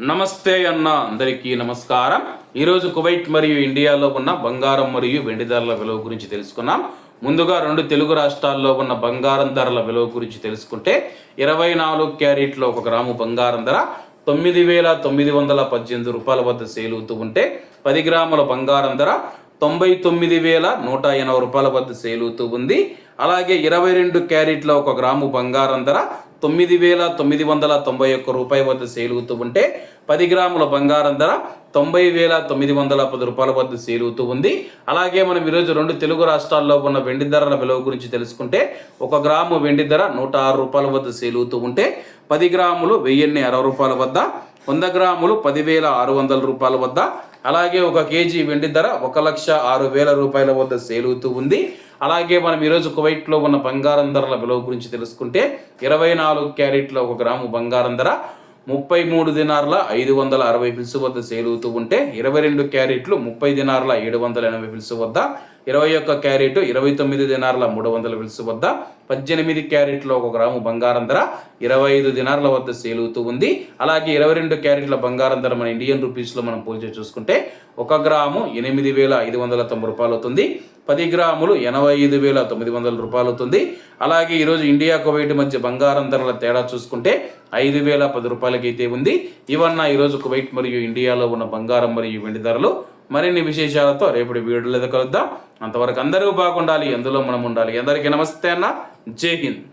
నమస్తే అన్న అందరికీ నమస్కారం. ఈరోజు కువైట్ మరియు ఇండియాలో ఉన్న బంగారం మరియు వెండి ధరల విలువ గురించి తెలుసుకున్నాం. ముందుగా రెండు తెలుగు రాష్ట్రాల్లో ఉన్న బంగారం ధరల విలువ గురించి తెలుసుకుంటే 24 క్యారెట్లో 1 గ్రాము బంగారం ధర 9,918 రూపాయల వద్ద సేల్ అవుతూ ఉంటే 10 గ్రాముల బంగారం ధర 99,180 రూపాయల వద్ద సేల్ అవుతూ ఉంది. అలాగే 22 క్యారెట్ల 1 గ్రాము బంగారం ధర 9,991 రూపాయ వద్ద సేల్ అవుతూ ఉంటే 10 గ్రాముల బంగారం ధర 90,910 రూపాయల వద్ద సేల్ అవుతూ ఉంది. అలాగే మనం ఈరోజు రెండు తెలుగు రాష్ట్రాల్లో ఉన్న వెండి ధరల విలువ గురించి తెలుసుకుంటే 1 గ్రాము వెండి ధర 106 రూపాయల వద్ద సేల్ అవుతూ ఉంటే 10 గ్రాములు 1,060 రూపాయల వద్ద, 100 గ్రాములు 10,600 రూపాయల వద్ద, అలాగే 1 కేజీ వెండి ధర 1,06,000 రూపాయల వద్ద సేల్ అవుతూ ఉంది. అలాగే మనం ఈరోజు కువైట్లో ఉన్న బంగారం ధరల విలువ గురించి తెలుసుకుంటే 24 క్యారెట్ల 1 గ్రాము బంగారం ధర 33 దినార్ల 560 ఫిల్స్ వద్ద సేల్ అవుతూ ఉంటే 22 క్యారెట్లు 30 దినార్ల 780 ఫిల్స్ వద్ద, 21 క్యారెట్ 29 దినార్ల 300 ఫిల్స్ వద్ద, 18 క్యారెట్ల 1 గ్రాము బంగారం ధర 25 దినార్ల వద్ద సేల్ అవుతూ ఉంది. అలాగే 22 క్యారెట్ల బంగారం ధర మన ఇండియన్ రూపీస్లో మనం పోల్చి చూసుకుంటే 1 గ్రాము 8,590 రూపాయలు అవుతుంది. 10 గ్రాములు 85,900 రూపాయలు అవుతుంది. అలాగే ఈరోజు ఇండియా కువైట్ మధ్య బంగారం ధరల తేడా చూసుకుంటే 5,010 రూపాయలకైతే ఉంది. ఇవన్న ఈరోజు కువైట్ మరియు ఇండియాలో ఉన్న బంగారం మరియు వెండి ధరలు. మరిన్ని విశేషాలతో రేపటి వీడియోలో కలుద్దాం. అంతవరకు అందరూ బాగుండాలి, అందులో మనం ఉండాలి. అందరికీ నమస్తే అన్న, జై హింద్.